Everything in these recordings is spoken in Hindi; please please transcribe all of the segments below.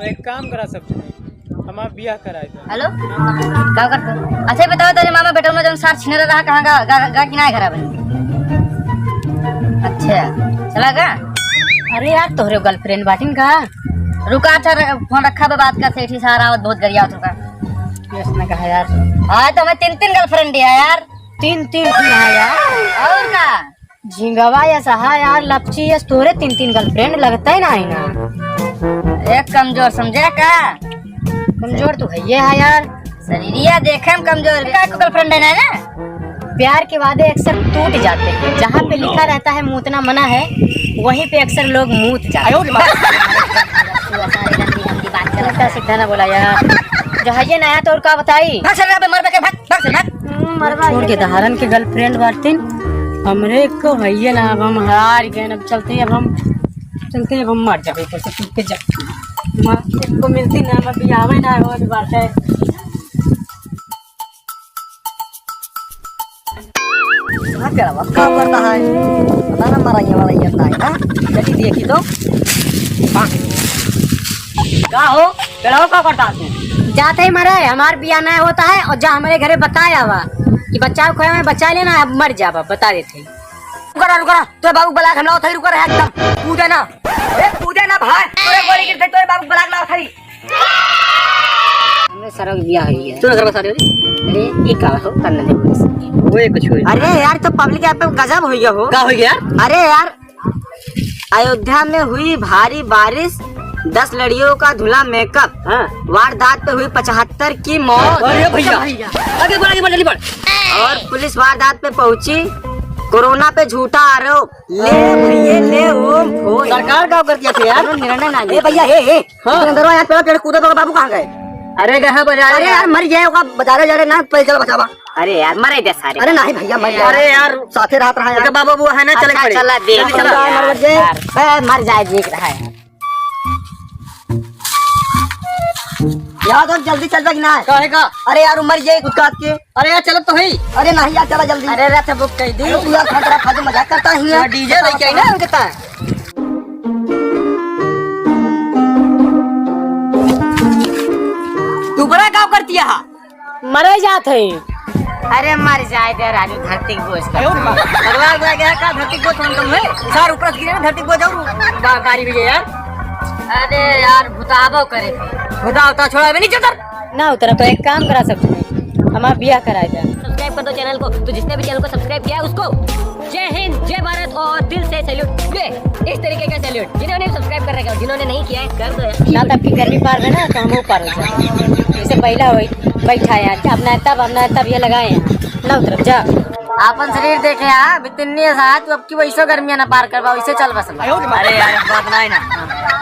तो एक काम करा सकते हैं, हमारा ब्याह कराए दो। हेलो क्या करते हो? अच्छा बताओ तेरे मामा बेटा में जो सार छीने रहा कहाँ गा कि ना खराब है? अच्छा चला गा। अरे यार तोहरे गर्लफ्रेंड बाटिन का रुका अच्छा फोन रखा बात का सेठी सारा बहुत गरिया होगा। उसने कहा यार हाँ तो मैं तीन गर्लफ्रेंड दिया यार। तीन यार और का झिंगवा या सहा यार लपची या तोरे तीन गर्लफ्रेंड लगता ही नहीं ना। एक कमजोर समझे का? कमजोर तो है यार शरीरिया देखे हम कमजोर को गर्लफ्रेंड है ना। प्यार के वादे अक्सर टूट जाते हैं, जहाँ पे लिखा रहता है मूतना मना है वहीं पे अक्सर लोग मूत जाते हैं। ना बोला यार जहाजे नया तो और का बताई छोड़ के धारण के गर्लफ्रेंड बारतीन हमरे को है ना। अब हम हार गए, अब चलते हैं, अब हम मर जाए के जा को मिलती ना मैं बियाह ना हो बात है। क्या करता है पता ना मारा वाला ये है ना। जल्दी देखी तो क्या हो चलो क्या करता है? जाते ही मरे हमार बियाह नहीं होता है और जा हमारे घरे बताया हुआ कि बच्चा को खोया में बचा लेना अब मर जावा बता देते। रुका तो बाबू बलाक हम लाओ थई रुका रहे एकदम कूदे ना। अरे कूदे ना भाई तोरे गोली गिरते तोरे बाबू बलाक लाओ थई। हमरे सारा बियाह हुई है तू घर बता दे। अरे ये का हो करने दे वो कुछ हुई। अरे यार तो पब्लिक यहाँ पे गजब हो गया हो। क्या हो गया? अरे यार अयोध्या में हुई भारी बारिश 10 लड़ियों का धुला मेकअप। हाँ। वारदात पे हुई 75 की मौत। अरे भैया आगे बढ़ जल्दी बढ़। और पुलिस वारदात पे पहुंची, कोरोना पे झूठा आरोप। ले भैया ले ओम सरकार क्या कर दिया यार निर्णय ना ले भैया। अंदर यार पेड़ कूदे तो बाबू कहाँ गए? अरे गए बाजार। अरे यार मर जाएगा बाजार जा रहे ना पैसे चलो बचावा। अरे यार मरे दे सारे। अरे नहीं भैया मर जाए। अरे यार साथे रात रहा यार बाबा वो है ना चले खड़े चला देख मर जाए देख रहा है यार। तो जल्दी चल जाएगी ना कहेगा। अरे यार मर जाए कुछ काट के। अरे यार चलो तो है। अरे नहीं यार चला जल्दी। अरे रात बुक कर दी तू यार खतरा फाजू मजाक करता है यार। डीजे लेके आई ना देता है। तू बड़ा काम करती है मरे जाते। अरे मर जाए दे राजू धरती बोझ का भगवान बोला गया का धरती बोझ कम है सार ऊपर गिरे ना धरती बोझ और गाड़ी भी यार। अरे यार भुताबो करे भुता छोड़ा भी नहीं चतर ना उतरा तो एक काम करा सकते हैं, हमारा ब्याह कराया जाए। सब्सक्राइब कर दो चैनल को। तो जिसने भी चैनल को सब्सक्राइब किया है उसको जय हिंद जय भारत और दिल से सैल्यूट। ये इस तरीके का सैल्यूट जिन्होंने सब्सक्राइब कर रखा है, जिन्होंने नहीं किया है कर दो ना। तब की गर्मी पार है ना तो हम पार हो जाए। इससे पहला हुई बैठा है अपना तब ये लगाए ना उतर जा अपन शरीर देखे हाँ बितनी तू अब की वैसे गर्मियां ना पार करवा वैसे चल बस। अरे यार बात ना है ना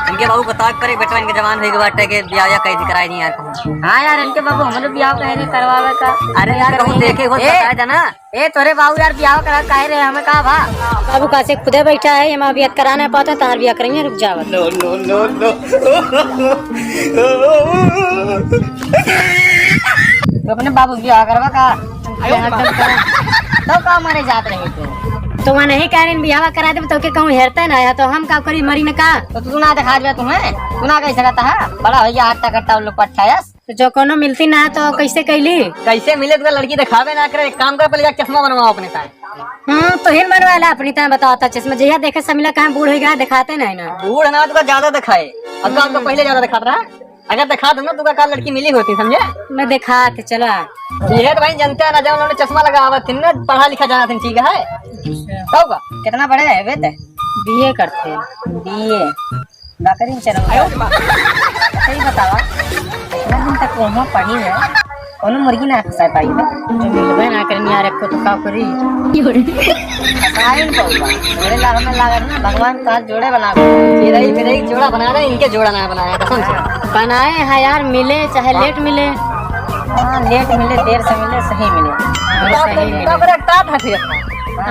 इनके बाबू को ताक करे बेटा इनके जवान हुई बाटे के ब्याह कहीं दिखराई नहीं यार। हाँ यार इनके बाबू हमारे ब्याह कहे नहीं करवावे का। अरे यार देखे हो बताया ना ए तोरे बाबू यार ब्याह करा कहे रहे हमें कहा भा बाबू का से खुदे बैठा है हम ब्याह कराना पाते तार ब्याह करेंगे रुक जाओ। तो अपने बाबू ब्याह करवा का तो का मारे जात रहे तो वहाँ नहीं कह रहे ब्याह करा दे तो के कहूँ हेरता ना या तो हम का करी मरी न का तो तू ना दिखा दे तुम्हें तू ना कैसे रहता है बड़ा भैया हट्टा कट्टा लोग पट्टायस तो जो कोनो मिलती ना तो कैसे कैली कैसे मिले तो लड़की दिखावे ना करे काम कर पहले चश्मा बनवाओ अपने ताए। तो हिल बनवा ला अपनी ताए बताता चश्मा जहिया देखे समिला कहाँ बूढ़ हो गया दिखाते नहीं ना बूढ़ ना तो ज्यादा दिखाए अब तो आपको पहले ज्यादा दिखाता रहा। अगर दिखा दो ना तो का लड़की मिली होती समझे। मैं दिखा के चला ये तो भाई जानते हैं ना जब उन्होंने चश्मा लगावा थी ना पढ़ा लिखा जाना था ठीक है। कब कितना पढ़े है बेटे? बीए करते बीए बाकरी चलो सही बतावा कितना दिन तक वहाँ पढ़ी है कोनो मुर्गी ना फंसा पाई है जो मिलबे ना करनी यार को तो का करी साइन को जोड़े लाग में लाग ना भगवान का जोड़े बना तेरा ही मेरा ही जोड़ा बना रहे इनके जोड़ा ना बनाया कसम से बनाए हैं यार मिले चाहे लेट मिले। हाँ लेट मिले देर से मिले सही मिले।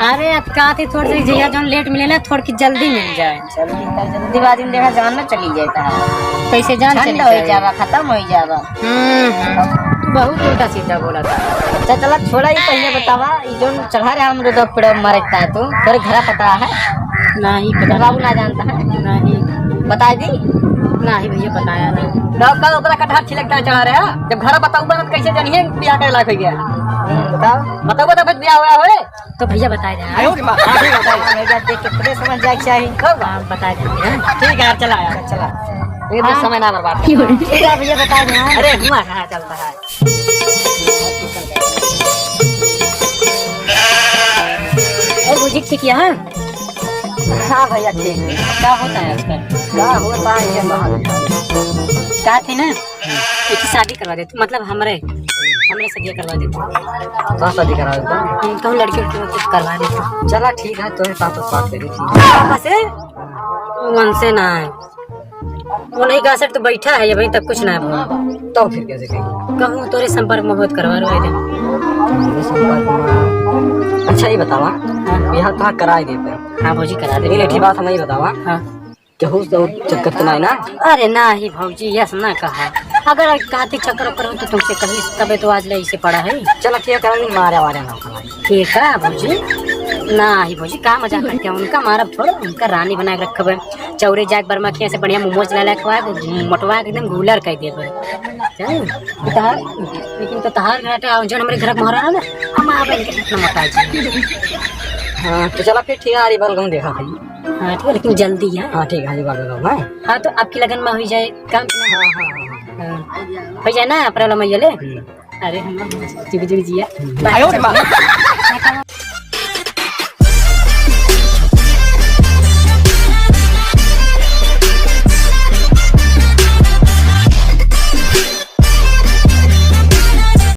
अरे अटका थी थोड़ी सी जगह जो लेट मिले ना थोड़ी जल्दी मिल जाए जल्दीबाजी में देखा जान ना चली जाता है कैसे जान चली हो जावा खत्म हो जावा। बहुत उल्टा सीधा बोला था। अच्छा चला छोड़ा ही पहले बतावा जो चढ़ा रहे हम रोड पे मरता है तू तेरे घर पता है नहीं पता बाबू ना जानता है नहीं बता दी नहीं भैया बताया नहीं डॉक्टर ओकरा कटहर छिलकता चढ़ा रहे हैं जब घर बताऊ बना कैसे जानिए बियाह करे लायक हो गया बताओ बताओ बताओ फिर बियाह हुआ है तो भैया बता दे मेरा देख के थोड़े समझ जाए चाहिए कब बता दे ठीक है यार चला यार चला ये तो समय ना बर्बाद ठीक है भैया बता दे अरे हुआ कहाँ चलता है और मुझे ठीक किया है हाँ भैया ठीक है क्या होता है उसका क्या होता है ये कहा थी ना इसकी शादी करवा देते मतलब हमरे शादी करवा देते कहाँ शादी करा देता कहूँ लड़की कुछ करवा देते चला ठीक है तुम्हें पापा बात करी थी पापा से मन से ना है वो नहीं कहा सर तो बैठा है अभी तक कुछ ना है तो फिर कैसे कहेंगे कहूँ तोरे संपर्क में बहुत करवा रहे थे अच्छा ये बतावा बिहार तो करा दे पे हाँ भौजी करा दे लेकिन एक बात हमें बतावा हाँ केहू तो चक्कर तो नहीं ना अरे ना ही भौजी यस ना कहा अगर कहती चक्कर उक्कर हो तो तुमसे कभी तबे तो आज ले इसे पड़ा है चलो ठीक है मारे वारे ना ठीक है भौजी ना ही भौजी का मजाक करते हैं उनका मारब छोड़ो उनका रानी बना के रखब चौरे जाग बर्मा खिया से बढ़िया मोमोज ला खवा मोटवा के एकदम गुलर कह दिए लेकिन तो तहार घाटा जो हमारे घर मोहरा है ना हम आप इतना मोटा जी हाँ तो चलो फिर ठीक है हरी बाल गाँव देखा भाई हाँ ठीक है लेकिन जल्दी है हाँ ठीक है हरी बाल गाँव है हाँ तो आपकी लगन में हो जाए काम हो जाए ना अप्रैल में ये ले अरे हम जिया